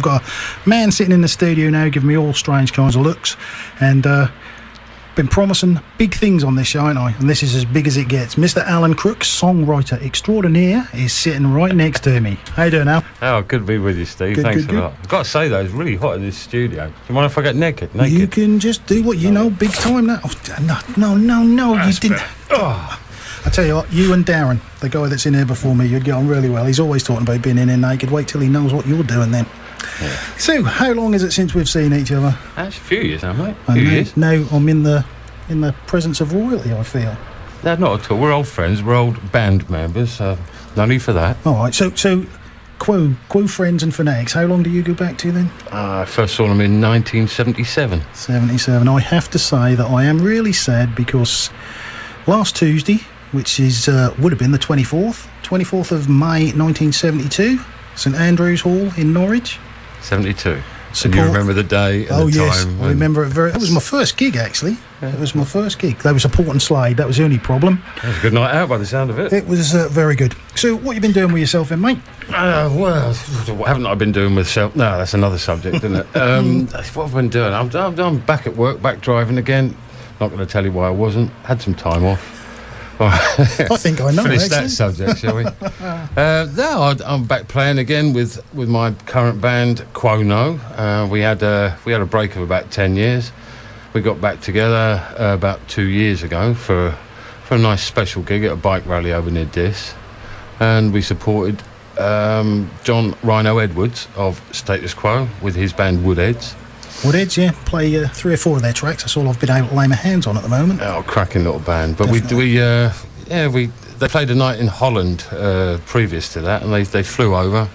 I've got a man sitting in the studio now giving me all strange kinds of looks, and been promising big things on this show, ain't I? And this is as big as it gets. Mr. Alan Crook, songwriter extraordinaire, is sitting right next to me. How you doing, Al? Oh, good to be with you, Steve. Good, Thanks good, a lot. I've got to say, though, it's really hot in this studio. Do you mind if I get naked? You can just do what you know, big time now. Oh, no, you didn't. Oh. I tell you what, you and Darren, the guy that's in here before me, you'd get on really well. He's always talking about being in here naked. Wait till he knows what you're doing then. Yeah. So, how long is it since we've seen each other? That's a few years now, mate. A few years. Now I'm in the presence of royalty, I feel. No, not at all. We're old friends. We're old band members. No need for that. All right, so Quo Friends and Fanatics, how long do you go back to then? I first saw them in 1977. 77. I have to say that I am really sad because last Tuesday, which is would have been the 24th of May 1972, St Andrew's Hall in Norwich. 72. And you remember the day and the yes, time? I remember it very... It was my first gig, actually. Yeah. It was my first gig. They were supporting Slade. That was the only problem. It was a good night out by the sound of it. It was very good. So, what have you been doing with yourself then, mate? Well, what haven't I been doing with self? No, that's another subject, isn't it? What have I been doing? I'm back at work, back driving again. Not going to tell you why I wasn't. Had some time off. I think I know. Finish that subject, shall we? No, I'm back playing again with my current band, Quo No. We had a break of about 10 years. We got back together about 2 years ago for a nice special gig at a bike rally over near Diss, and we supported John Rhino Edwards of Status Quo with his band Woodheads. Woodheads, yeah, play 3 or 4 of their tracks. That's all I've been able to lay my hands on at the moment. Oh, cracking little band. But Definitely. they played a night in Holland previous to that, and they flew over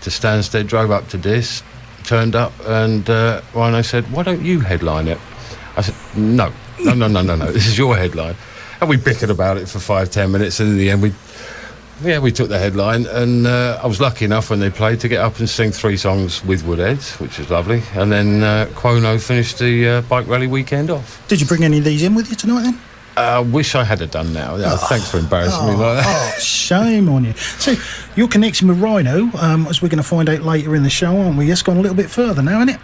to Stansted, drove up to Diss, turned up, and Rhino said, "Why don't you headline it?" I said, No, this is your headline. And we bickered about it for 5-10 minutes, and in the end we took the headline, and I was lucky enough when they played to get up and sing 3 songs with Woodheads, which was lovely. And then Quo No finished the bike rally weekend off. Did you bring any of these in with you tonight then? I wish I had it done now. Yeah, thanks for embarrassing me like that. Oh, shame on you. So, your connection with Rhino, as we're going to find out later in the show, aren't we? It's gone a little bit further now, isn't it?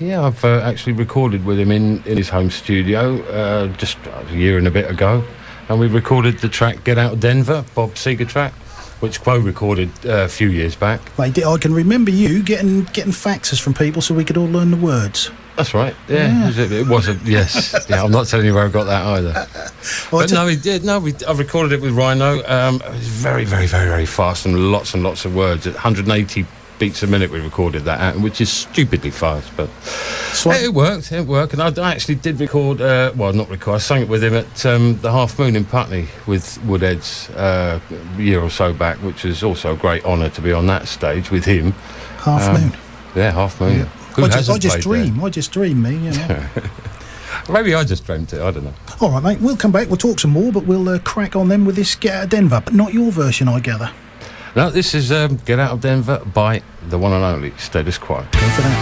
Yeah. I've actually recorded with him in his home studio just a year and a bit ago. And we recorded the track Get Out of Denver, Bob Seger track, which Quo recorded a few years back. I can remember you getting faxes from people so we could all learn the words. That's right, yeah. It was yes. Yeah, I'm not telling you where I got that either. But no, he did. No, I recorded it with Rhino. It was very, very, very, very fast and lots of words. At 180 beats a minute we recorded that at, which is stupidly fast, but it worked. And I actually did record, I sang it with him at the Half Moon in Putney with Woodheads a year or so back, which was also a great honour to be on that stage with him. Half Moon? Yeah, Half Moon. Yeah. I just dream, me, you know. Maybe I just dreamt it, I don't know. All right, mate, we'll come back, we'll talk some more, but we'll crack on then with this Get Out of Denver, but not your version, I gather. No, this is Get Out of Denver by the one and only Status Quo. Go for that.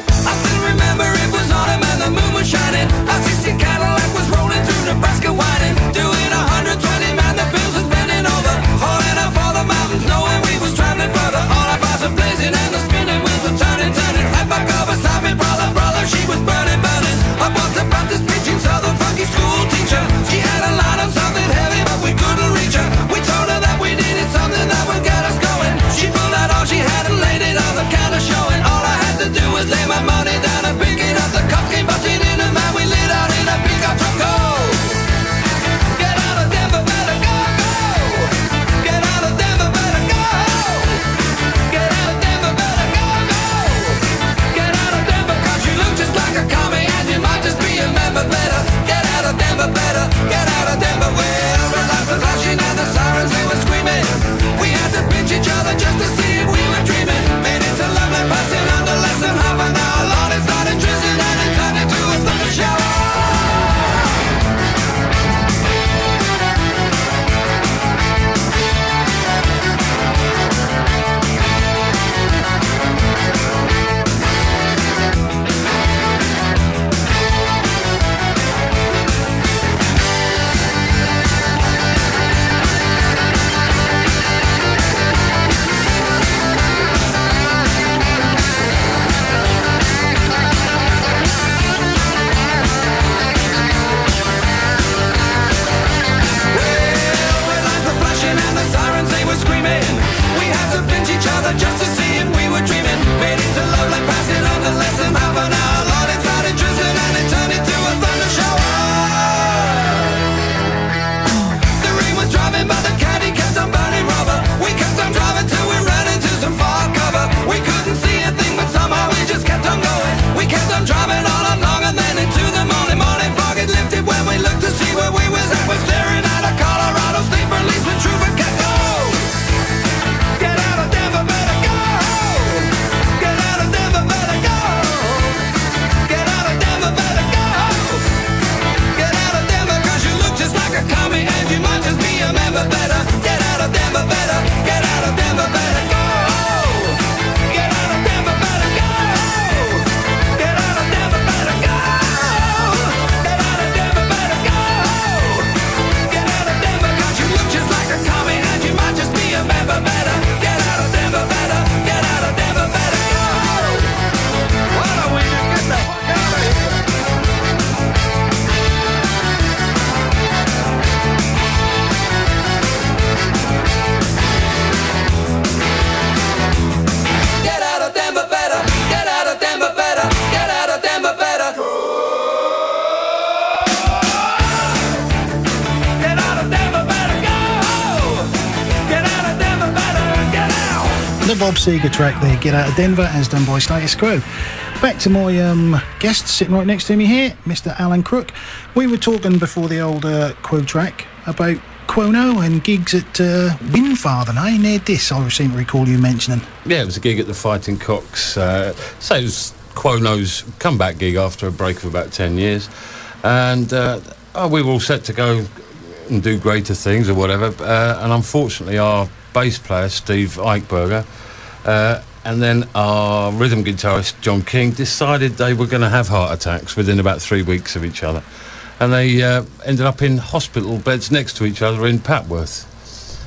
I still remember it was autumn and the moon was shining. A 60 Cadillac was rolling through Nebraska whining, doing 120, man, the fields was bending over, hauling up all the mountains, knowing we was traveling further. All our bars were blazing and the spinning wheels were turning. Right back up beside me, brother, she was burning. I walked up Baptist preaching, southern funky school teacher. She had a line on something heavy, but we couldn't reach her. We told her that we needed something that would get us going. She pulled out all she had and laid it on the The Bob Seger track there, Get Out of Denver, as done by Status Quo. Back to my guest sitting right next to me here, Mr. Alan Crook. We were talking before the old Quo track about Quono and gigs at Windfather, eh? Near Dis, I seem to recall you mentioning. Yeah, it was a gig at the Fighting Cocks. So it was Quono's comeback gig after a break of about 10 years. And we were all set to go and do greater things or whatever. And unfortunately, our bass player, Steve Eichberger, and then our rhythm guitarist, John King, decided they were going to have heart attacks within about 3 weeks of each other. And they ended up in hospital beds next to each other in Papworth.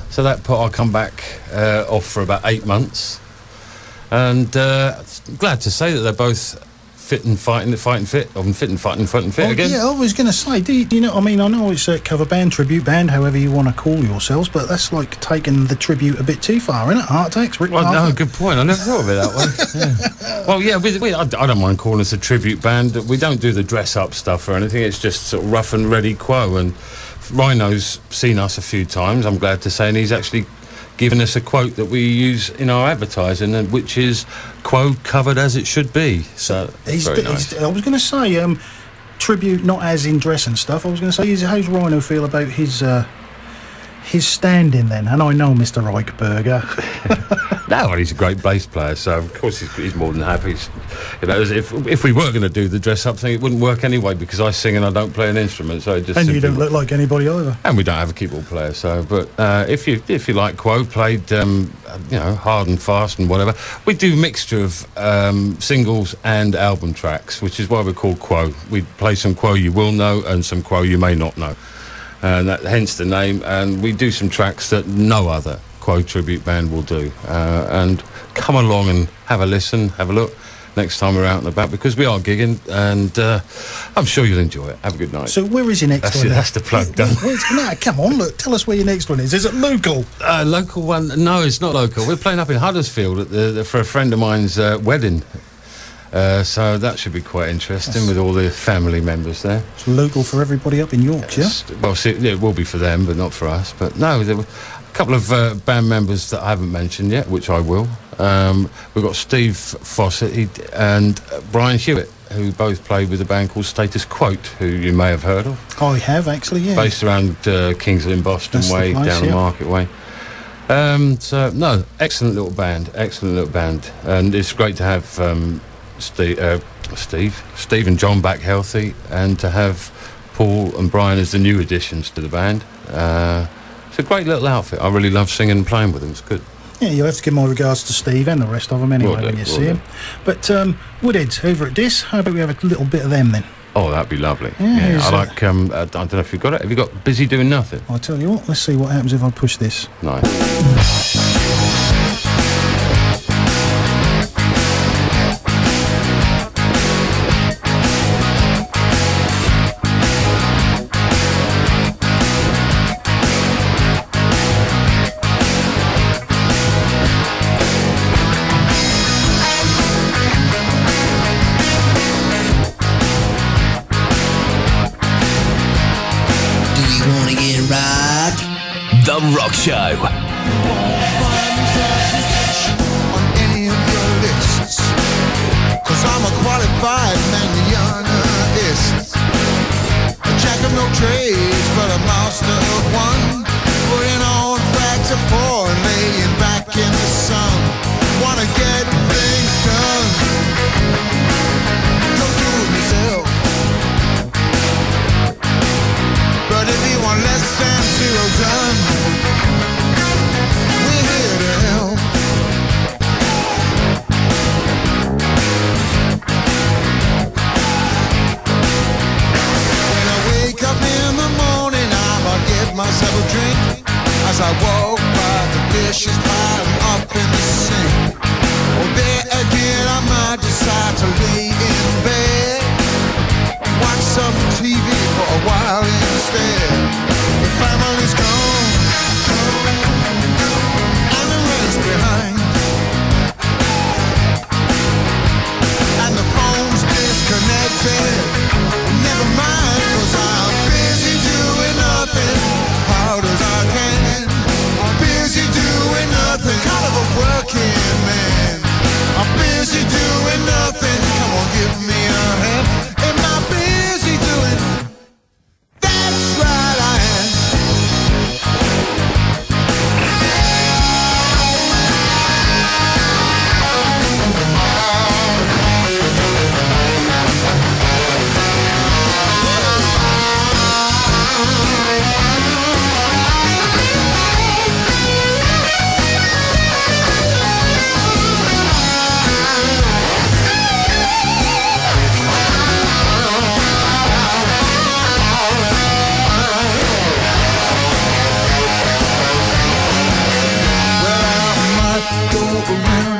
So that put our comeback off for about 8 months. And glad to say that they're both fit and fighting fit again. Yeah, I was going to say, do you know, I mean, I know it's a cover band, tribute band, however you want to call yourselves, but that's like taking the tribute a bit too far, isn't it? Heart attacks, Rick Parker. No, good point. I never thought of it that way. Yeah. Well, yeah, I don't mind calling us a tribute band. We don't do the dress-up stuff or anything. It's just sort of rough and ready Quo. And Rhino's seen us a few times, I'm glad to say, and he's actually given us a quote that we use in our advertising, and which is Quo covered as it should be. So very nice. I was going to say tribute, not as in dress and stuff. I was going to say, how's Rhino feel about his standing then? And I know Mr. Reichberger. No, well, he's a great bass player, so of course he's more than happy. You know, if we were going to do the dress-up thing, it wouldn't work anyway, because I sing and I don't play an instrument, so it just. And you don't look like anybody either. And we don't have a keyboard player, so. But if you like Quo, played hard and fast and whatever, we do a mixture of singles and album tracks, which is why we're called Quo. We play some Quo you will know and some Quo you may not know, and hence the name. And we do some tracks that no other Quo tribute band will do, and come along and have a listen, have a look next time we're out and about, because we are gigging, and I'm sure you'll enjoy it. Have a good night. So where is your next one? That's the plug done. No, come on, look, tell us where your next one is. Is it local? Local one? No, it's not local. We're playing up in Huddersfield for a friend of mine's wedding. So that should be quite interesting, with all the family members there. It's local for everybody up in Yorkshire. Well, see, it will be for them, but not for us. But no, there were a couple of band members that I haven't mentioned yet, which I will. We've got Steve Fawcett and Brian Hewitt, who both played with a band called Status Quo, who you may have heard of. I have, actually, yeah. Based around King's Lynn, Boston way, down the Market way. So, no, excellent little band, and it's great to have Steve and John back healthy, and to have Paul and Brian as the new additions to the band. It's a great little outfit. I really love singing and playing with them. It's good. Yeah, you'll have to give my regards to Steve and the rest of them anyway when you see him. But Woodheads over at Dis, how about we have a little bit of them then? Oh, that'd be lovely. Yeah, I like. I don't know if you've got it. Have you got Busy Doing Nothing? I'll tell you what. Let's see what happens if I push this. Nice. The Rock Show. On any of your lists, 'cause I'm a qualified manionist, a jack of no trades but a master of one, putting on facts of four and laying back in the sun. Wanna get things done, don't do it myself, but if you want less than zero done,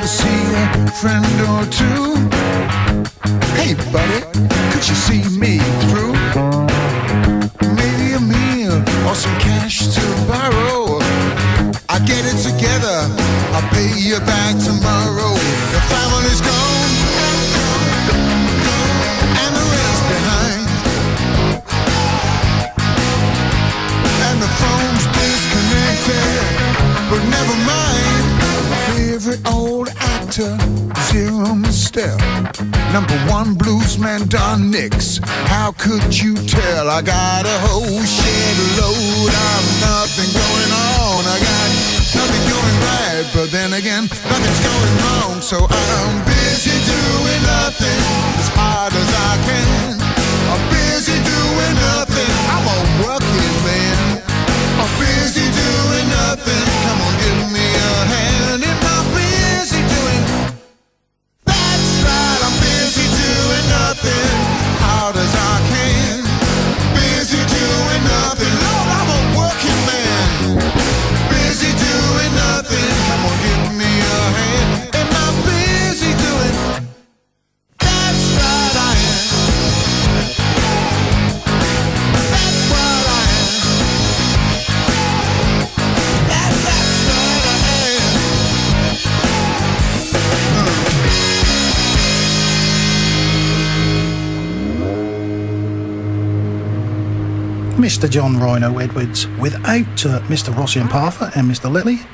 see a friend or two. Hey buddy, could you see me through? Maybe a meal or some cash to borrow. I get it together, I'll pay you back tomorrow. The family's gone and the rest behind, and the phone's disconnected. But never mind, my favorite old actor, zero misstep. Number one bluesman Don Nix. How could you tell? I got a whole shed load of nothing going on. I got nothing going right, but then again, nothing's going wrong. So I'm busy doing nothing as hard as I can. I'm busy doing nothing. I'm a working man. I'm busy doing nothing. Come on, give me a hand. If I'm busy doing, that's right, I'm busy doing nothing. Hard as I can. Busy doing nothing. Lord, I'm a working man. Busy doing nothing. Come on, give me a hand. If I'm busy doing, that's right, I am. That's what I am. That's what I am. Mr. John Rhino Edwards without Mr. Rossian Partha and Mr. Letley.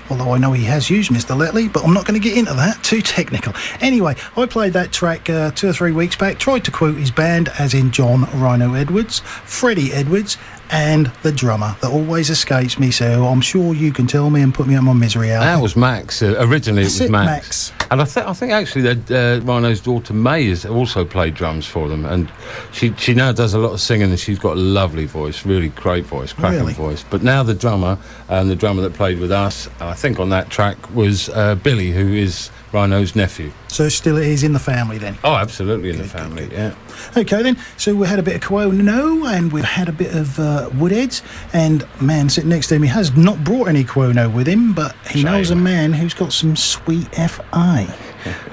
Although I know he has used Mr. Letley, but I'm not going to get into that, too technical. Anyway, I played that track 2 or 3 weeks back, tried to quote his band, as in John Rhino Edwards, Freddie Edwards, and the drummer that always escapes me, so I'm sure you can tell me and put me on my misery out. That was Max. Originally That's it was it, Max. And I think actually that Rhino's daughter May has also played drums for them, and she now does a lot of singing, and she's got a lovely voice, really great voice, cracking Really? voice. But now the drummer that played with us, I think on that track was Billy, who is Rhino's nephew. So still it is in the family then? Oh, absolutely in the family, yeah. Okay then, so we had a bit of Quono and we've had a bit of Woodheads, and man sitting next to me has not brought any Quono with him, but he knows a man who's got some sweet FI.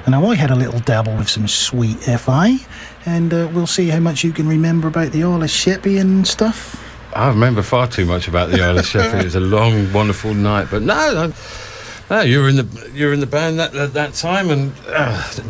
And now I had a little dabble with some sweet FI, and we'll see how much you can remember about the Isle of Sheppey and stuff. I remember far too much about the Isle of Sheppey. It was a long, wonderful night, but no, you were in the band that time, and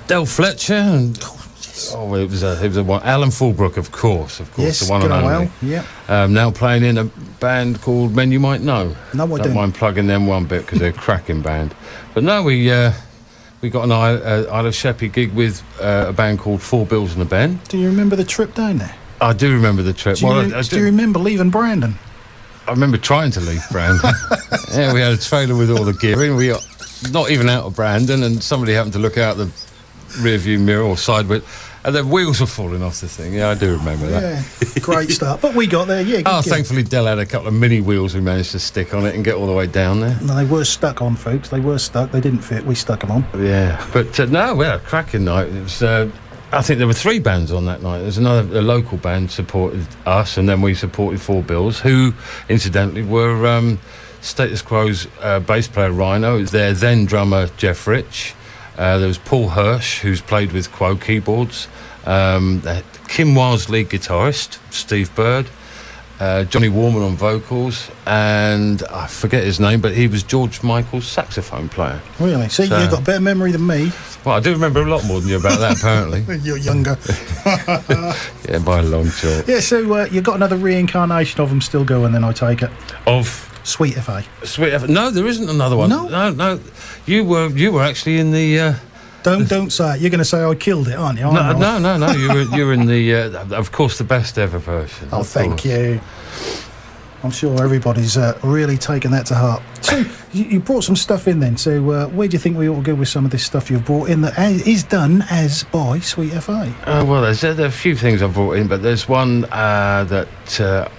Del Fletcher and it was a one. Alan Fulbrook, of course, Yes, the one and good only. well, yeah. Now playing in a band called Men You Might Know. No, I don't don't. mind plugging them one bit because they're a cracking band. But no, we got an Isle of Sheppey gig with a band called Four Bills and a Ben. Do you remember the trip down there? I do remember the trip. Do you remember leaving Brandon? I remember trying to leave Brandon. Yeah, we had a trailer with all the gear in. We got not even out of Brandon, and somebody happened to look out the rear view mirror or side window, and the wheels were falling off the thing. Yeah, I do remember that. Yeah, great start. But we got there, yeah. Good gig. Thankfully Del had a couple of mini wheels we managed to stick on it and get all the way down there. No, they were stuck on, folks. They were stuck. They didn't fit. We stuck them on. Yeah, but no, we had a cracking night. It was. I think there were 3 bands on that night. There's a local band supported us, and then we supported Four Bills, who, incidentally, were Status Quo's bass player Rhino, their then drummer Jeff Rich. There was Paul Hirsch, who's played with Quo keyboards. Kim Wilde's lead guitarist, Steve Bird. Johnny Warman on vocals, and I forget his name, but he was George Michael's saxophone player. Really? See, So- you've got better memory than me. Well, I do remember a lot more than you about that, apparently. You're younger. Yeah, by a long shot. Yeah, so you've got another reincarnation of them still going, then I take it. Of Sweet FA. Sweet Effort. No, there isn't another one. No? No. You were actually in the. Don't say it. You're going to say I killed it, aren't you? I'm not. No. You were in the. Of course, the best ever version. Oh, of thank course. you. I'm sure everybody's really taken that to heart. So, you brought some stuff in then. So, where do you think we ought to go with some of this stuff you've brought in that is done as by Sweet FA? Well, there are a few things I've brought in, but there's one that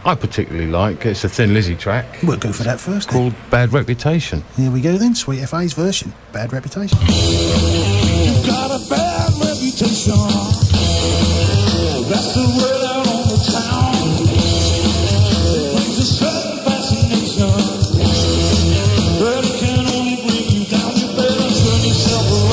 I particularly like. It's a Thin Lizzy track. We'll go for that first. Then. Called Bad Reputation. Here we go then. Sweet FA's version. Bad Reputation. You got a bad reputation. That's the word out on the town. Brings a certain fascination, but it can only bring you down. You better turn yourself around.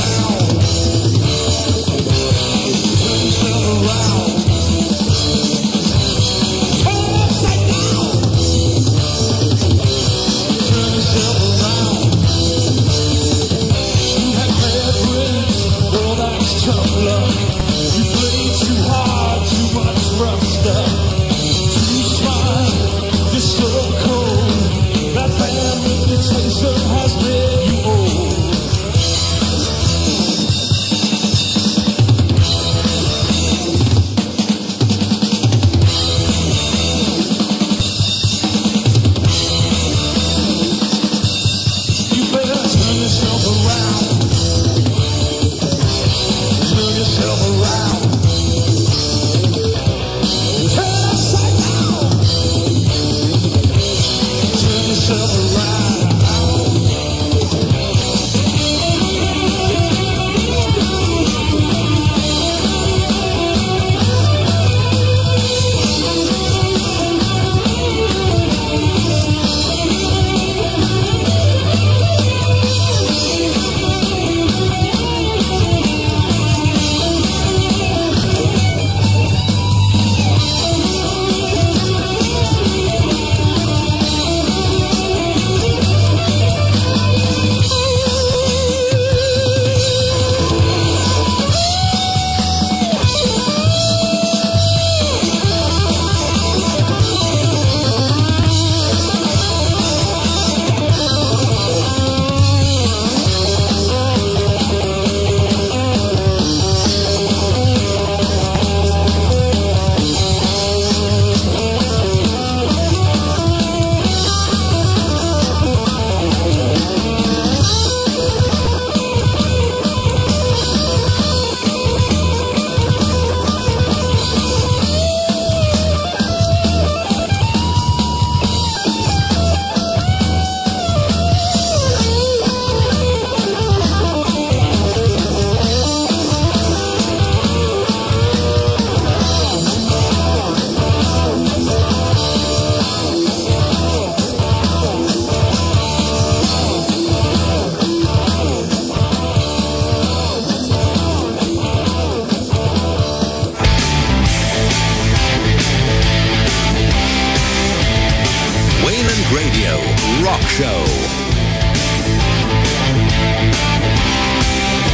Rock Show.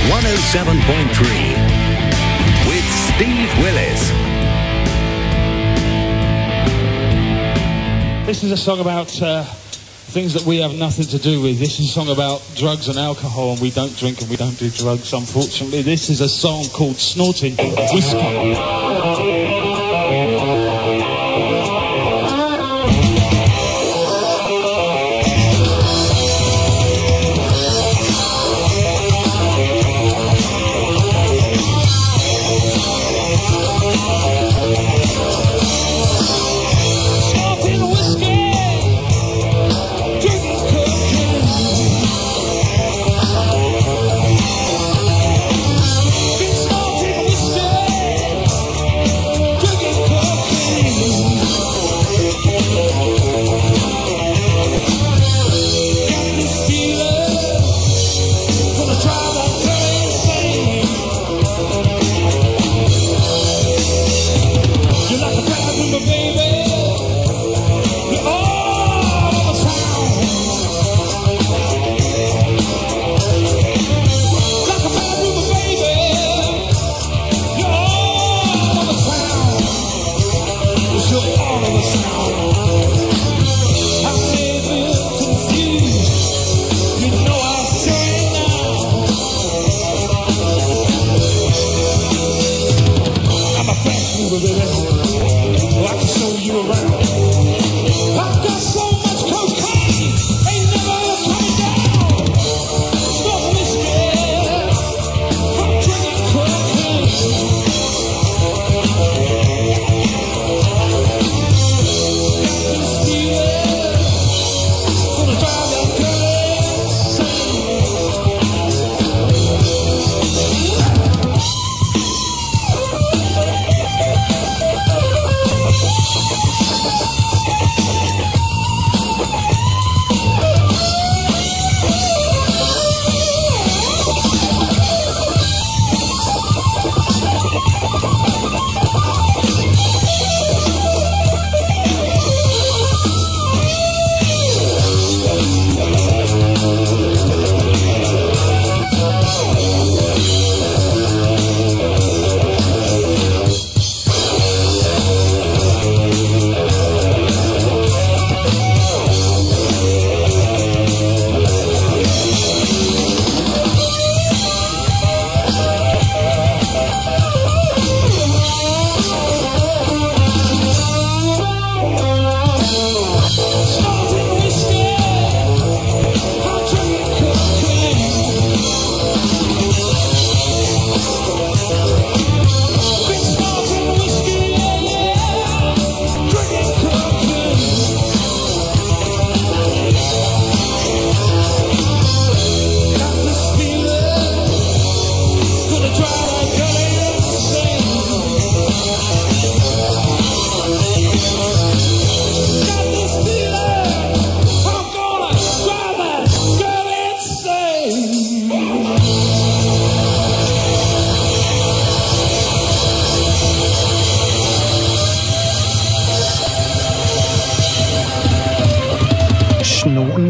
107.3 with Steve Willis. This is a song about things that we have nothing to do with. This is a song about drugs and alcohol, and we don't drink and we don't do drugs, unfortunately. This is a song called Snorting Whiskey.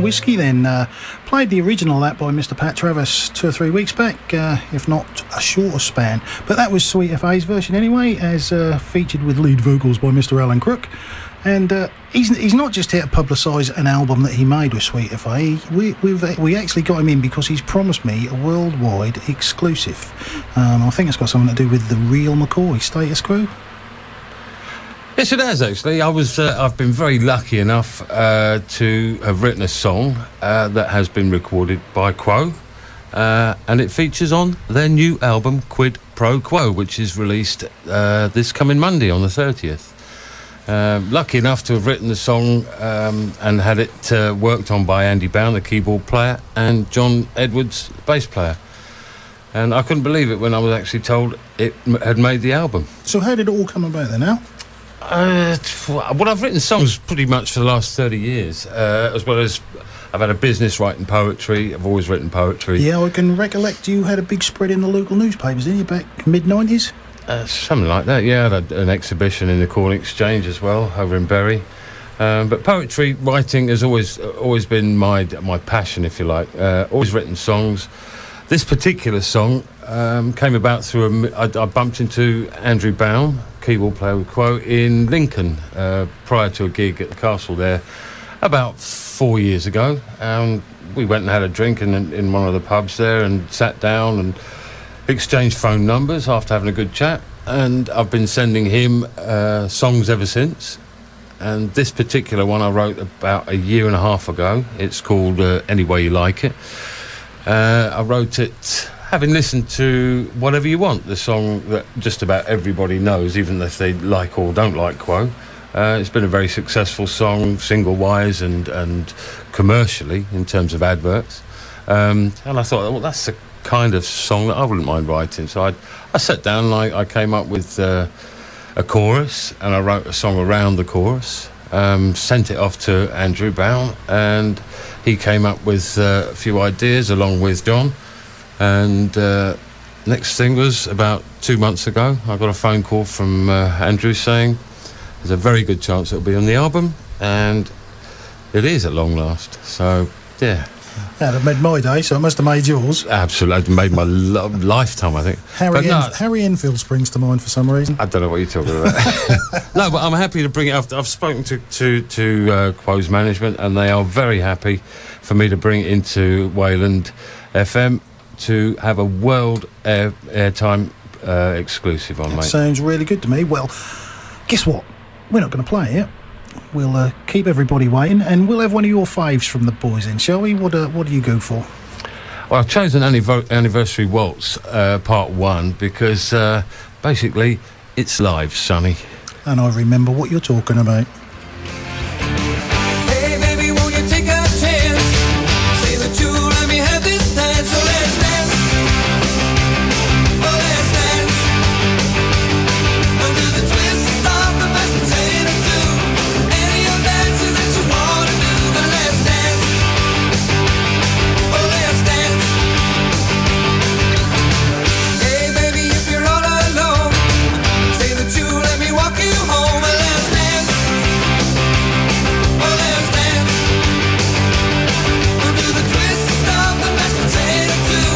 Whiskey then played the original that by Mr. Pat Travis 2 or 3 weeks back, if not a shorter span, but that was Sweet FA's version anyway, as featured with lead vocals by Mr. Alan Crook. And he's not just here to publicise an album that he made with Sweet FA. We actually got him in because he's promised me a worldwide exclusive. I think it's got something to do with the real McCoy Status Quo. Yes, it has actually. I've been very lucky enough to have written a song that has been recorded by Quo, and it features on their new album Quid Pro Quo, which is released this coming Monday on the 30th. Lucky enough to have written the song and had it worked on by Andy Bound, the keyboard player, and John Edwards, bass player. And I couldn't believe it when I was actually told it had made the album. So how did it all come about then, Al? Well, I've written songs pretty much for the last 30 years, as well as I've had a business writing poetry. I've always written poetry. Yeah, I can recollect you had a big spread in the local newspapers, didn't you, back mid-90s? Something like that, yeah. I had an exhibition in the Corn Exchange as well, over in Bury. But poetry writing has always been my passion, if you like. Always written songs. This particular song came about through I bumped into Andrew Baum, keyboard player with Quo, in Lincoln prior to a gig at the castle there about 4 years ago. We went and had a drink in one of the pubs there and sat down and exchanged phone numbers after having a good chat. And I've been sending him songs ever since. And this particular one I wrote about a year and a half ago. It's called Any Way You Like It. I wrote it having listened to Whatever You Want, the song that just about everybody knows, even if they like or don't like Quo. It's been a very successful song, single-wise and commercially in terms of adverts. And I thought, well, that's the kind of song that I wouldn't mind writing. So I sat down and I came up with a chorus, and I wrote a song around the chorus, sent it off to Andrew Baum, and he came up with a few ideas along with John. And next thing was about 2 months ago, I got a phone call from Andrew saying there's a very good chance it'll be on the album, and it is at long last. So yeah. That had made my day, so it must have made yours. Absolutely, made my lifetime, I think. Harry Enfield springs to mind for some reason. I don't know what you're talking about. No, but I'm happy to bring it up. I've spoken to Quo's management, and they are very happy for me to bring it into Wayland FM to have a world airtime exclusive on, mate. Sounds really good to me. Well, guess what? We're not going to play it. We'll keep everybody waiting, and we'll have one of your faves from the boys in, shall we? What do you go for? Well, I've chosen Anniversary Waltz Part 1 because basically it's live, Sonny. And I remember what you're talking about. Hey baby, won't you take a chance? Say that you let me have this dance. So let's dance. Oh, let's dance. Under the twist and stop the best potato too. Any of dances that you wanna do, but let's dance. Oh, let's dance. Hey baby, if you're all alone, say that you let me walk you home. And let's dance. Oh, let's dance. We'll do the twist and stop the mashed potato too.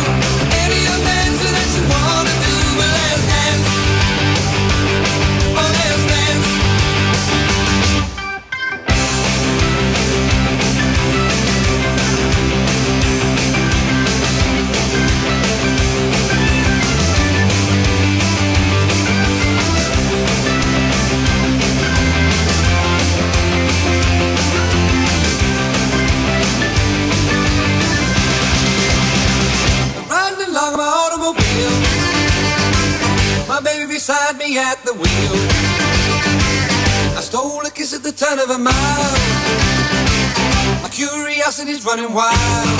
Any of dances that you wanna do, but let's dance. Oh, let's dance. Riding along my automobile, my baby beside me at the wheel. I stole a kiss at the turn of a mile. My curiosity's running wild.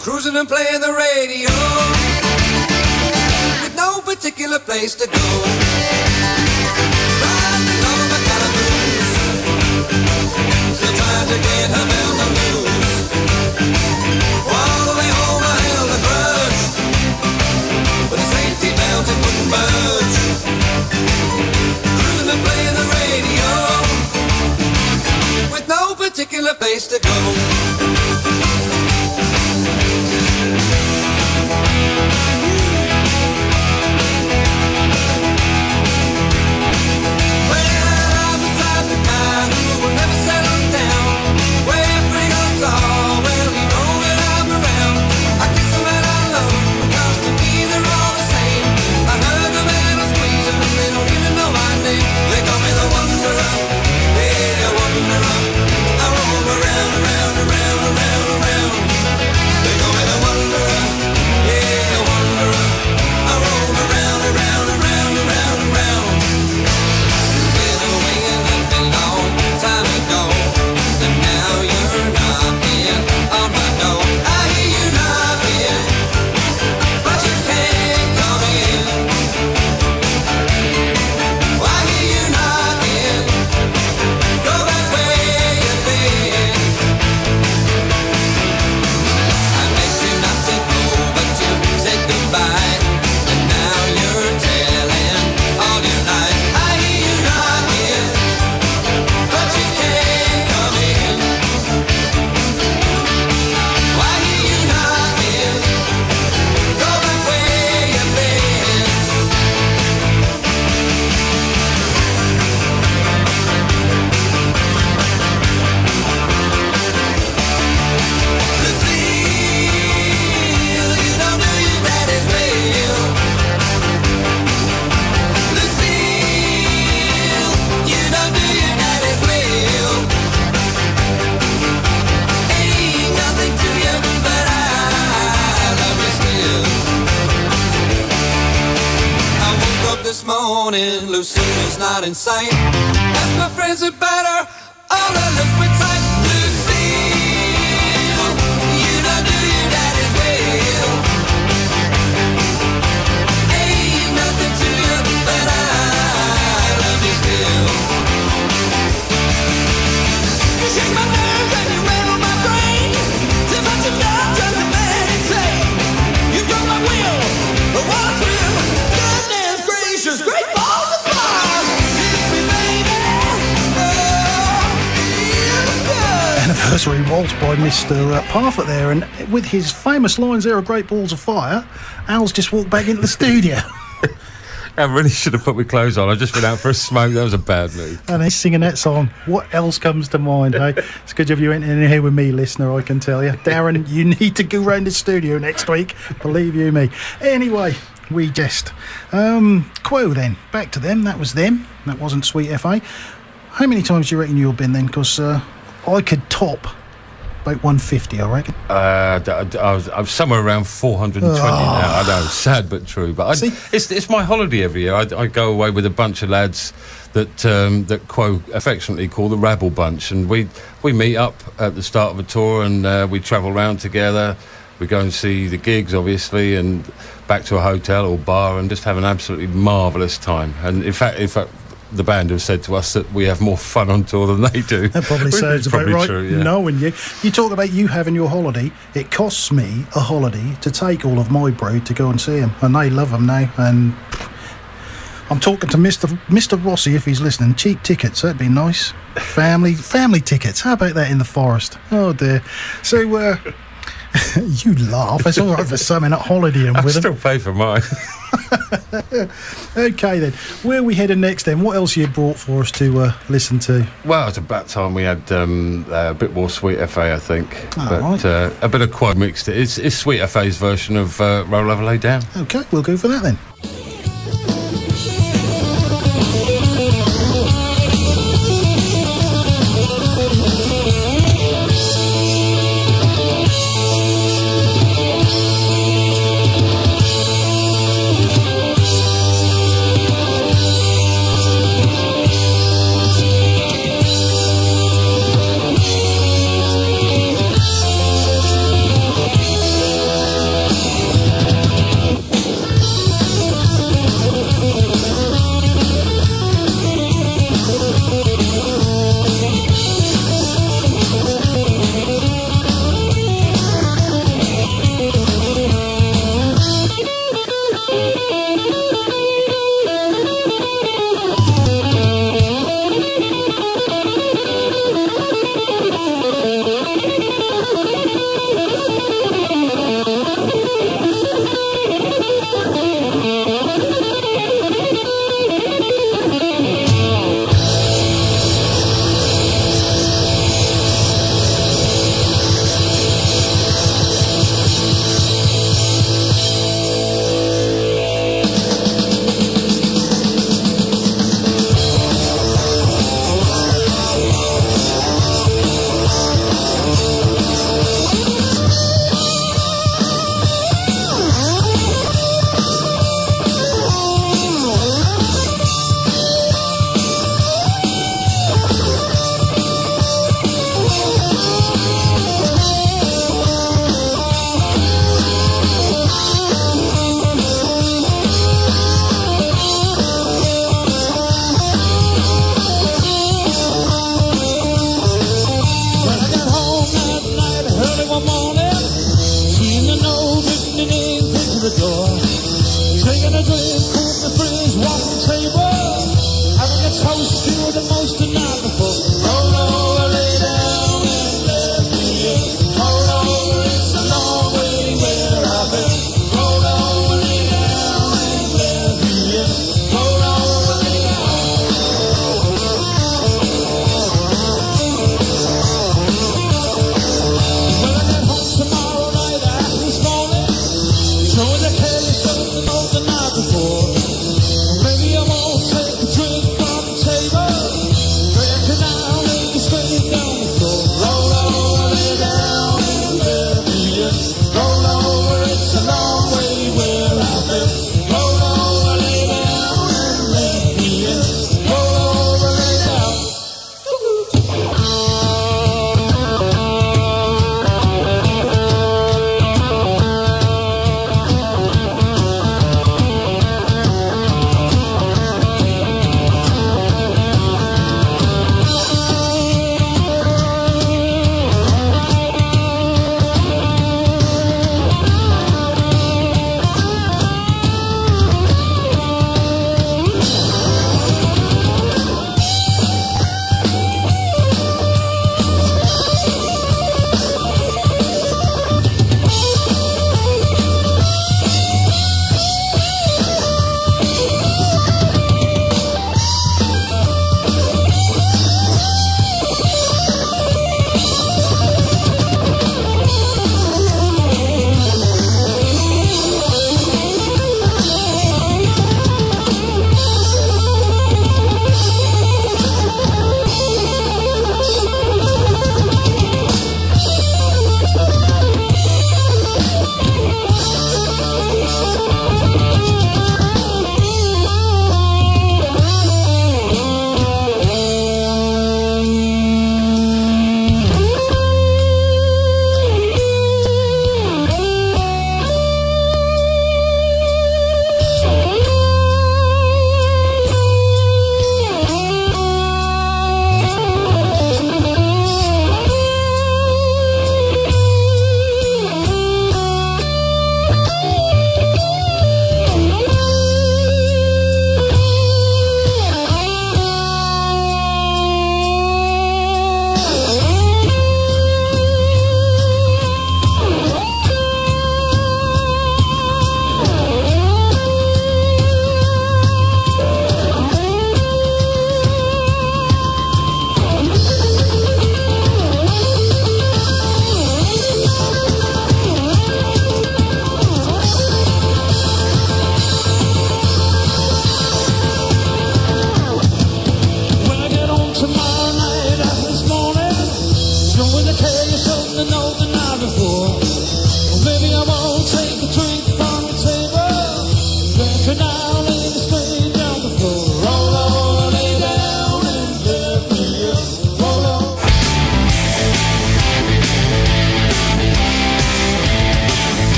Cruising and playing the radio with no particular place to go. Riding along my calaboose, still trying to get her belt to loose. All the way home I held a grudge, but the safety belt it wouldn't budge. Cruising and playing the radio with no particular place to go. morning, Lucille's not in sight. As my friends are better, all her lips were tight. Lucille, you don't do your daddy's will. Ain't nothing to you, but I love you still. You shake my nerves and you rattle my brain. Too much of love drives a man insane. You broke my will, but what a thrill. Goodness gracious, great balls of fire. Kiss me, baby. Oh, feels good. Anniversary waltz by Mr. Parfitt there, and with his famous lines there of Great Balls of Fire, Al's just walked back into the studio. I really should have put my clothes on. I've just been out for a smoke. That was a bad move. And he's singing that song. What else comes to mind, hey? It's good to have you in here with me, listener, I can tell you. Darren, you need to go round the studio next week. Believe you me. Anyway, we jest. Quo then. Back to them. That was them. That wasn't Sweet FA. How many times do you reckon you've been then? Because I could top about 150, I reckon. I'm somewhere around 420 now. I know, sad but true. But it's my holiday every year. I go away with a bunch of lads that Quo affectionately call the Rabble Bunch, and we meet up at the start of a tour, and we travel around together. We go and see the gigs, obviously, and back to a hotel or bar, and just have an absolutely marvellous time. And in fact, the band have said to us that we have more fun on tour than they do. That probably sounds about right. True, yeah. Knowing you talk about you having your holiday. It costs me a holiday to take all of my brood to go and see them, and they love them now. And I'm talking to Mr. Rossi if he's listening. Cheap tickets, that'd be nice. Family tickets. How about that in the forest? Oh dear. So you laugh. It's all right for something at holidaying I with them. still pay for mine. Okay then, where are we heading next then? What else you brought for us to listen to? Well, it's about time we had a bit more Sweet FA, I think. But right. a bit of Quo mixed. It's Sweet FA's version of Roll Over Lay Down. Okay, we'll go for that then. Maybe I won't take a drink from the table. Drinking out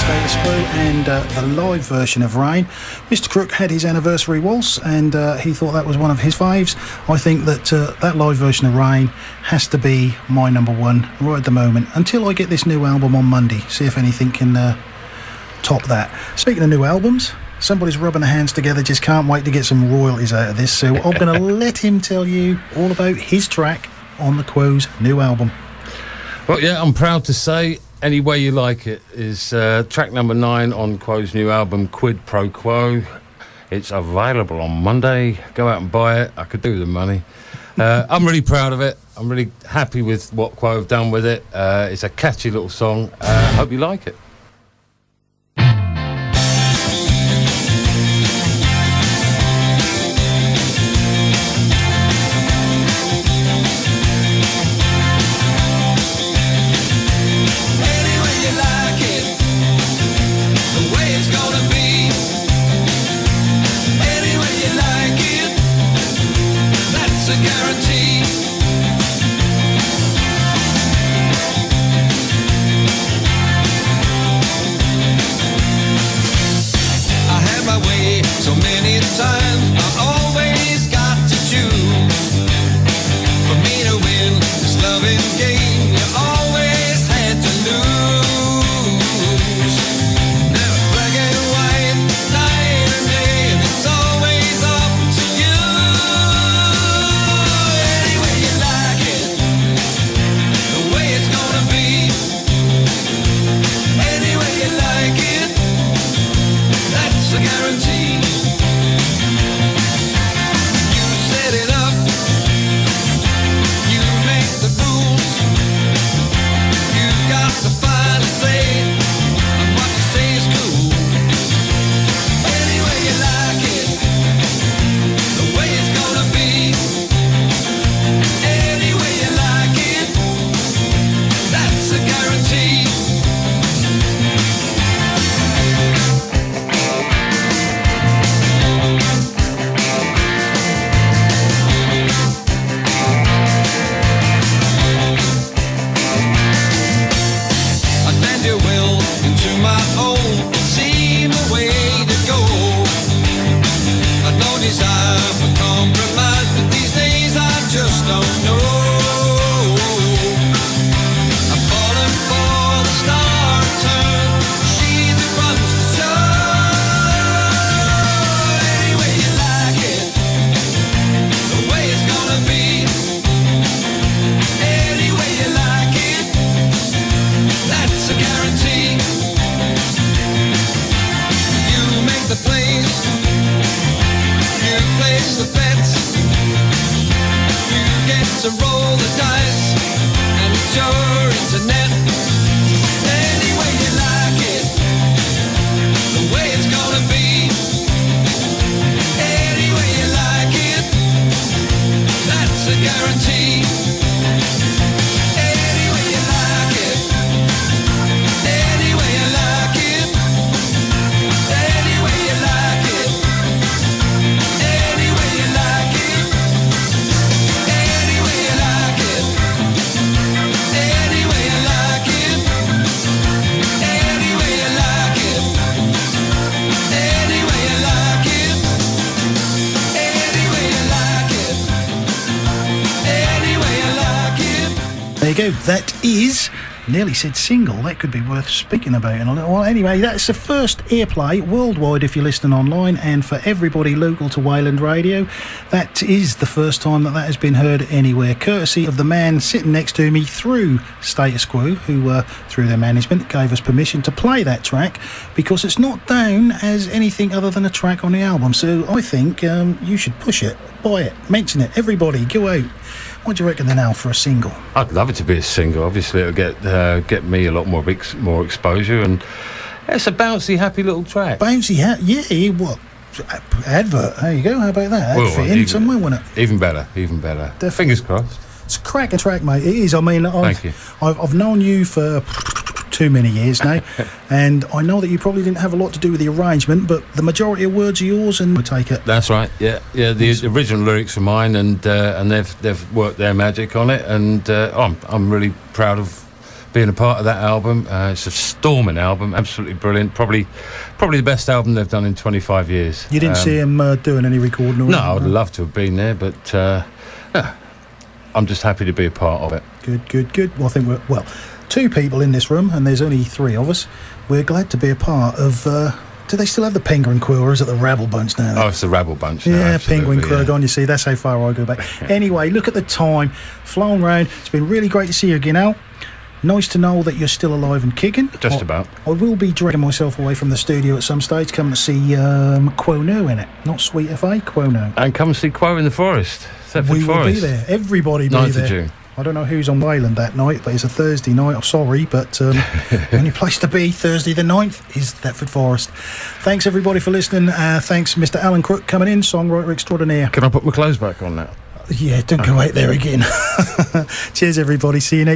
Status Quo and the live version of Rain. Mr. Crook had his anniversary waltz and he thought that was one of his faves. I think that that live version of Rain has to be my number one right at the moment, until I get this new album on Monday, see if anything can top that. Speaking of new albums, somebody's rubbing their hands together, just can't wait to get some royalties out of this, so I'm going to let him tell you all about his track on the Quo's new album. Well, yeah, I'm proud to say Any Way You Like It is track number 9 on Quo's new album, Quid Pro Quo. It's available on Monday. Go out and buy it. I could do with the money. I'm really proud of it. I'm really happy with what Quo have done with it. It's a catchy little song. Hope you like it. That is, nearly said single, that could be worth speaking about in a little while. Anyway, that's the first airplay worldwide if you're listening online, and for everybody local to Wayland Radio, that is the first time that has been heard anywhere, courtesy of the man sitting next to me through Status Quo, who through their management gave us permission to play that track, because it's not down as anything other than a track on the album. So I think you should push it, buy it, mention it, everybody, go out. What do you reckon then, Al, for a single? I'd love it to be a single. Obviously, it'll get me a lot more exposure, and it's a bouncy, happy little track. Bouncy, yeah. What advert? There you go. How about that? Well, fit in somewhere, wouldn't it? Even better. Definitely. Fingers crossed. It's a cracking track, mate. It is. I mean, Thank you. I've known you for too many years now, and I know that you probably didn't have a lot to do with the arrangement, but the majority of words are yours, and we take it. That's right. Yeah. The original lyrics are mine, and they've worked their magic on it, and I'm really proud of being a part of that album. It's a storming album, absolutely brilliant. Probably the best album they've done in 25 years. You didn't see him doing any recording? Or no, anything, I'd love to have been there, but I'm just happy to be a part of it. Good. Well, I think we're two people in this room, and there's only three of us. We're glad to be a part of. Do they still have the Penguin Crew, or is it the Rabble Bunch now? Oh, it's the Rabble Bunch now. Yeah, Penguin Crew. Yeah. You see, that's how far I go back. Anyway, look at the time. Flown round. It's been really great to see you again, Al. Nice to know that you're still alive and kicking. Just about. I will be dragging myself away from the studio at some stage, coming to see Quono in it. Not Sweet FA, Quono. And come and see Quo in the Forest. We will be there. Everybody be 9th there. of June. I don't know who's on Wayland that night, but it's a Thursday night. I'm sorry, but the only place to be Thursday the 9th is Thetford Forest. Thanks, everybody, for listening. Thanks, Mr. Alan Crook, coming in, songwriter extraordinaire. Can I put my clothes back on now? Yeah, don't go out there again. Cheers, everybody. See you next